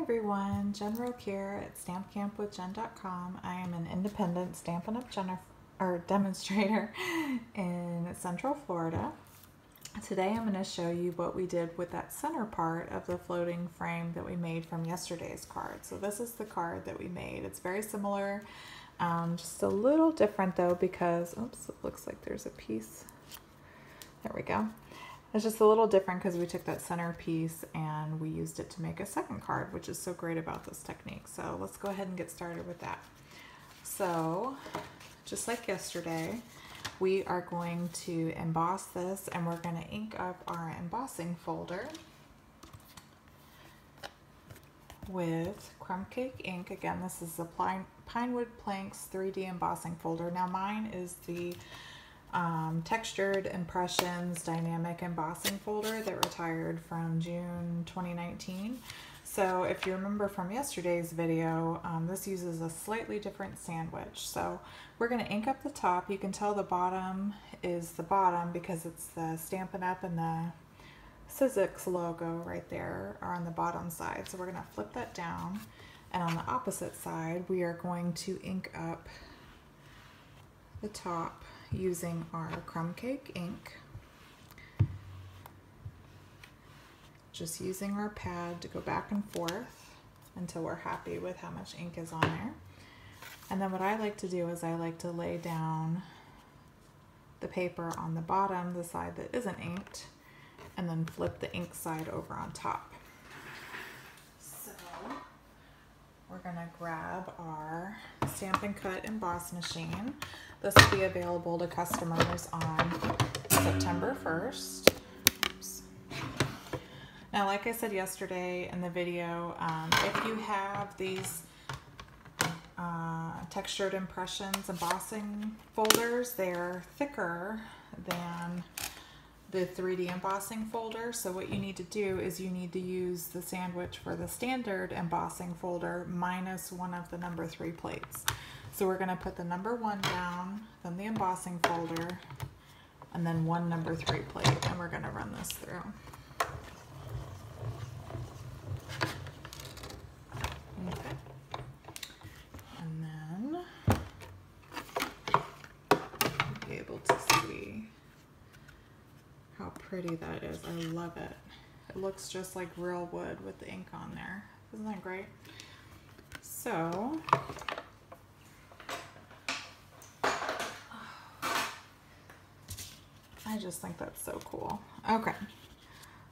everyone, Jen Roque here at StampCampWithJen.com. I am an independent Stampin' Up! Demonstrator in Central Florida. Today I'm going to show you what we did with that center part of the floating frame that we made from yesterday's card. So this is the card that we made. It's very similar, just a little different though because, oops, it looks like there's a piece. There we go. It's just a little different because we took that center piece and we used it to make a second card, which is so great about this technique. So let's go ahead and get started with that. So just like yesterday, we are going to emboss this and we're going to ink up our embossing folder with Crumb Cake ink. Again, this is the Pinewood Planks 3D embossing folder. Now mine is the Textured Impressions Dynamic Embossing folder that retired from June 2019. So if you remember from yesterday's video, this uses a slightly different sandwich. So we're going to ink up the top. You can tell the bottom is the bottom because it's the Stampin' Up! And the Sizzix logo right there are on the bottom side. So we're going to flip that down, and on the opposite side we are going to ink up the top using our Crumb Cake ink. Just using our pad to go back and forth until we're happy with how much ink is on there. And then what I like to do is I like to lay down the paper on the bottom, the side that isn't inked, and then flip the ink side over on top. So we're gonna grab our Stampin' Cut emboss machine. This will be available to customers on September 1st. Oops. Now, like I said yesterday in the video, if you have these Textured Impressions embossing folders, they're thicker than the 3D embossing folder. So what you need to do is you need to use the sandwich for the standard embossing folder minus one of the number 3 plates. So we're going to put the number 1 down, then the embossing folder, and then one number 3 plate, and we're going to run this through. Okay. And then you'll be able to see how pretty that is. I love it. It looks just like real wood with the ink on there. Isn't that great? So I just think that's so cool. Okay,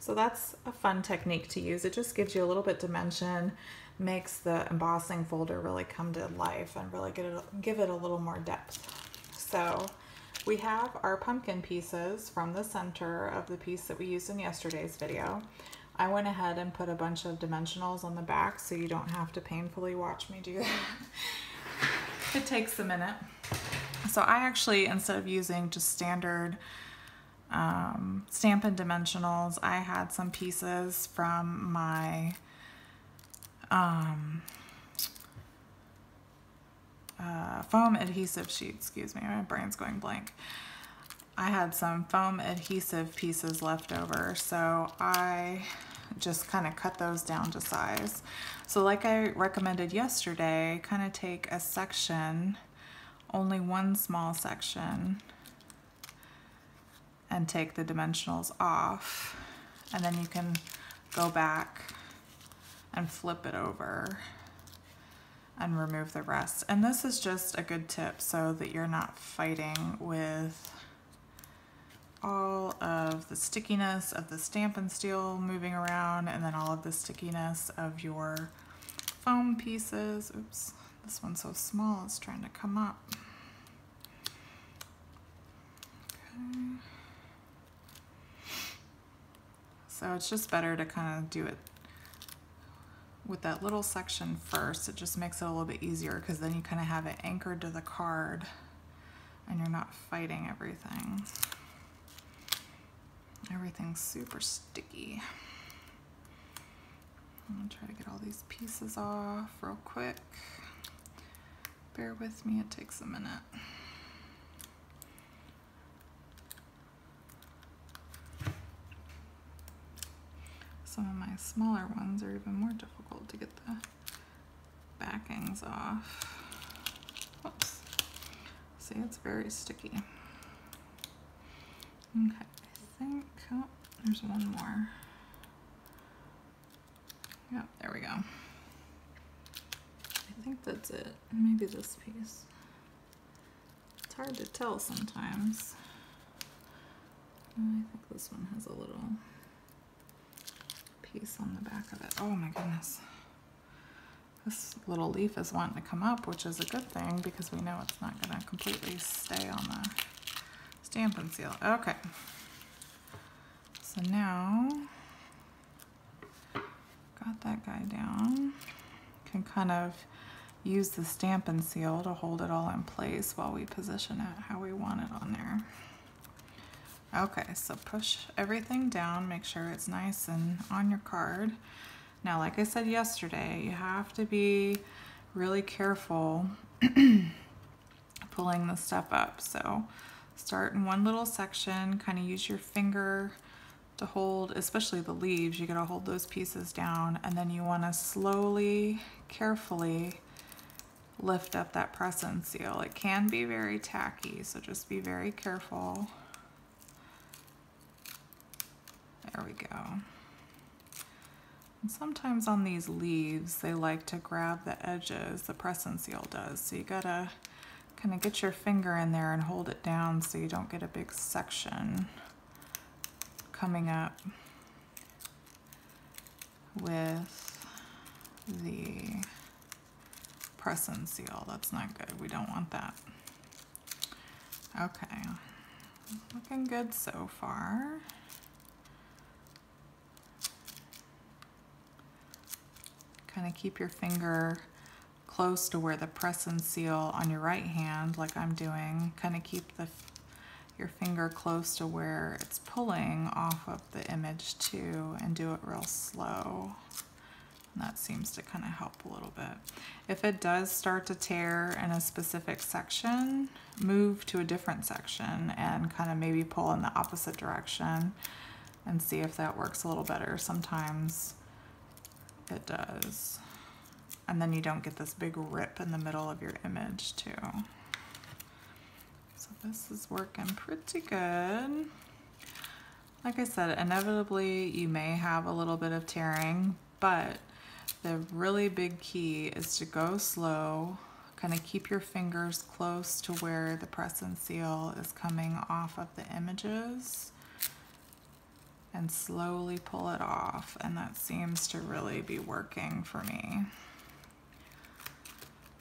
so that's a fun technique to use. It just gives you a little bit dimension, makes the embossing folder really come to life and really give it a little more depth. So we have our pumpkin pieces from the center of the piece that we used in yesterday's video. I went ahead and put a bunch of dimensionals on the back so you don't have to painfully watch me do that. It takes a minute. So I actually, instead of using just standard Stampin' Dimensionals, I had some pieces from my foam adhesive sheet. Excuse me, my brain's going blank. I had some foam adhesive pieces left over, so I just kind of cut those down to size. So like I recommended yesterday, kind of take a section, only one small section, and take the dimensionals off, and then you can go back and flip it over and remove the rest. And this is just a good tip so that you're not fighting with all of the stickiness of the Stampin' Steel moving around and then all of the stickiness of your foam pieces. Oops, this one's so small it's trying to come up. Okay. So it's just better to kind of do it with that little section first. It just makes it a little bit easier because then you kind of have it anchored to the card and you're not fighting everything. Everything's super sticky. I'm gonna try to get all these pieces off real quick. Bear with me, it takes a minute. Some of my smaller ones are even more difficult to get the backings off. Oops. See, it's very sticky. Okay, I think, oh, there's one more. Yep, there we go. I think that's it. Maybe this piece. It's hard to tell sometimes. I think this one has a little piece on the back of it. Oh my goodness. This little leaf is wanting to come up, which is a good thing because we know it's not going to completely stay on the Stampin' Seal. Okay. So now, got that guy down. Can kind of use the Stampin' Seal to hold it all in place while we position it how we want it on there. Okay, so push everything down, make sure it's nice and on your card. Now, like I said yesterday, you have to be really careful pulling the stuff up. So start in one little section, kind of use your finger to hold, especially the leaves, you gotta hold those pieces down, and then you wanna slowly, carefully lift up that press and seal. It can be very tacky, so just be very careful. There we go. And sometimes on these leaves, they like to grab the edges, the press and seal does. So you gotta kind of get your finger in there and hold it down so you don't get a big section coming up with the press and seal. That's not good. We don't want that. Okay, looking good so far. Kind of keep your finger close to where the press and seal on your right hand, like I'm doing. Kind of keep your finger close to where it's pulling off of the image too, and do it real slow. And that seems to kind of help a little bit. If it does start to tear in a specific section, move to a different section and kind of maybe pull in the opposite direction and see if that works a little better. Sometimes it does. And then you don't get this big rip in the middle of your image too. So this is working pretty good. Like I said, inevitably you may have a little bit of tearing, but the really big key is to go slow, kind of keep your fingers close to where the press and seal is coming off of the images, and slowly pull it off, and that seems to really be working for me.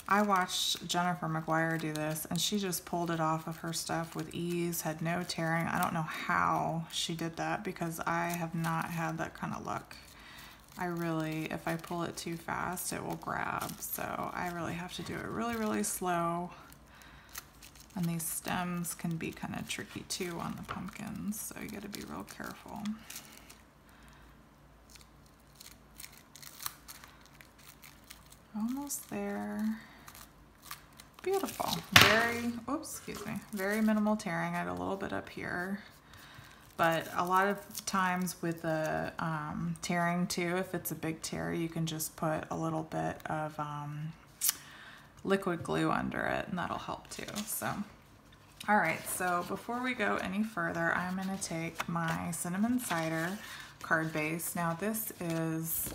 I watched Jennifer McGuire do this, and she just pulled it off of her stuff with ease, had no tearing. I don't know how she did that because I have not had that kind of luck. I really, if I pull it too fast, it will grab, so I really have to do it really, really slow. And these stems can be kind of tricky too on the pumpkins, so you got to be real careful. Almost there. Beautiful. Very, oops, excuse me, very minimal tearing. I had a little bit up here. But a lot of times with the tearing too, if it's a big tear, you can just put a little bit of liquid glue under it, and that'll help too. So, all right, so before we go any further, I'm gonna take my cinnamon cider card base. Now this is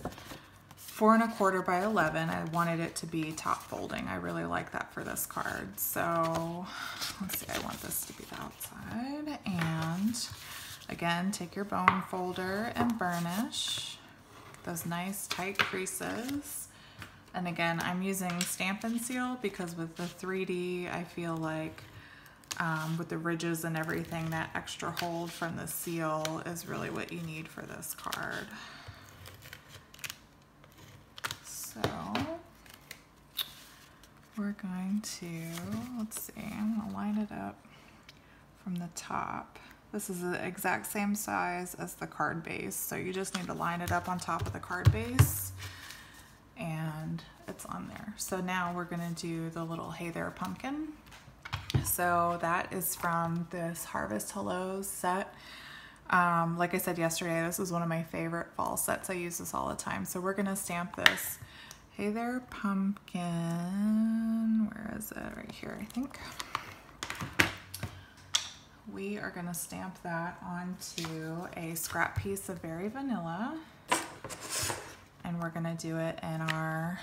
4 1/4 by 11. I wanted it to be top folding. I really like that for this card. So let's see, I want this to be the outside. And again, take your bone folder and burnish those nice tight creases. And again, I'm using Stampin' Seal because with the 3D, I feel like with the ridges and everything, that extra hold from the seal is really what you need for this card. So we're going to, let's see, I'm gonna line it up from the top. This is the exact same size as the card base, so you just need to line it up on top of the card base, and it's on there. So now we're gonna do the little Hey There pumpkin. So that is from this Harvest Hellos set. Like I said yesterday, this is one of my favorite fall sets. I use this all the time. So we're gonna stamp this. Hey there, pumpkin. Where is it? Right here, I think. We are gonna stamp that onto a scrap piece of Berry Vanilla. And we're gonna do it in our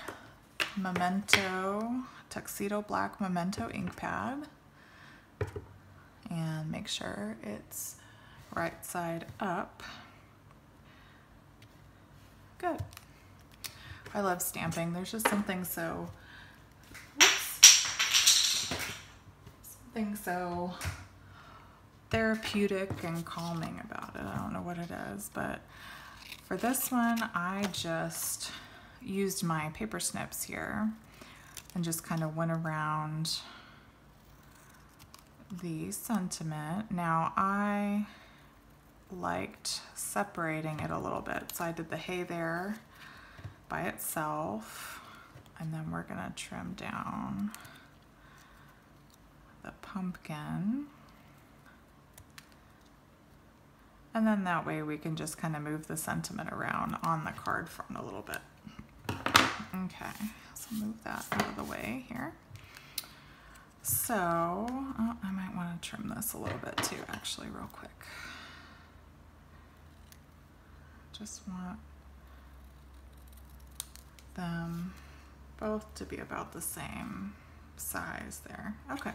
Memento, Tuxedo Black Memento ink pad. And make sure it's right side up. Good. I love stamping. There's just something so, therapeutic and calming about it. I don't know what it is, but for this one, I just used my paper snips here and just kind of went around the sentiment. Now I liked separating it a little bit, so I did the hey there by itself, and then we're gonna trim down the pumpkin, and then that way we can just kind of move the sentiment around on the card front a little bit. Okay, so move that out of the way here. So, oh, I might want to trim this a little bit too, actually, real quick. Just want them both to be about the same size there. Okay,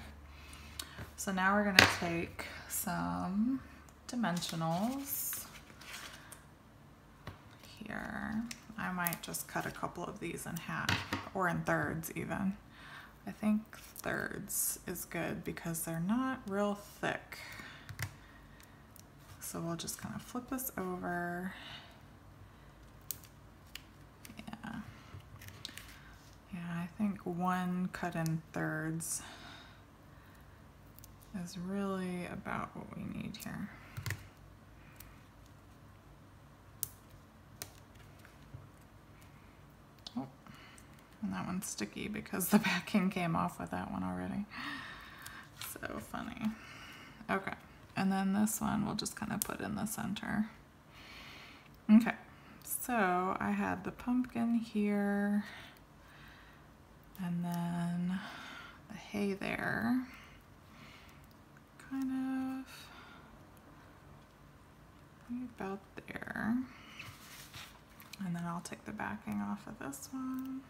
so now we're going to take some dimensionals here. I might just cut a couple of these in half, or in thirds even. I think thirds is good because they're not real thick. So we'll just kind of flip this over. Yeah, I think one cut in thirds is really about what we need here. Oh, and that one's sticky because the backing came off with that one already. So funny. Okay, and then this one we'll just kind of put in the center. Okay, so I had the pumpkin here, and then the hay there, kind of about there. And then I'll take the backing off of this one.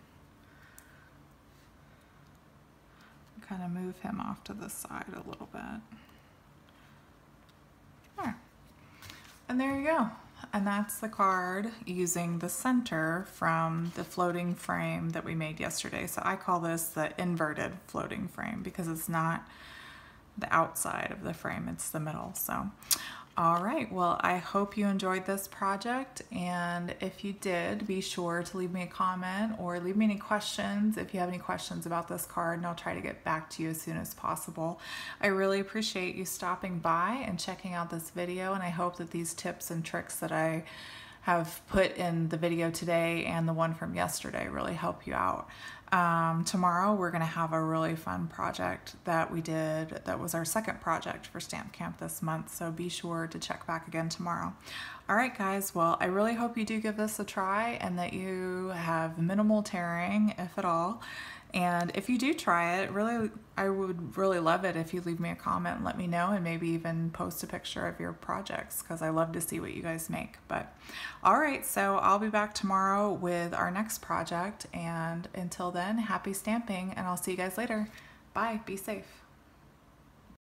Kind of move him off to the side a little bit. There. And there you go. And that's the card using the center from the floating frame that we made yesterday. So I call this the inverted floating frame because it's not the outside of the frame, it's the middle. So, all right, well, I hope you enjoyed this project, and if you did, be sure to leave me a comment or leave me any questions if you have any questions about this card, and I'll try to get back to you as soon as possible. I really appreciate you stopping by and checking out this video, and I hope that these tips and tricks that I have put in the video today and the one from yesterday really help you out. Tomorrow we're going to have a really fun project that we did that was our second project for Stamp Camp this month, so be sure to check back again tomorrow. Alright guys, well, I really hope you do give this a try and that you have minimal tearing, if at all. And if you do try it, really, I would really love it if you leave me a comment and let me know, and maybe even post a picture of your projects, because I love to see what you guys make. But all right, so I'll be back tomorrow with our next project, and until then, happy stamping, and I'll see you guys later. Bye, be safe.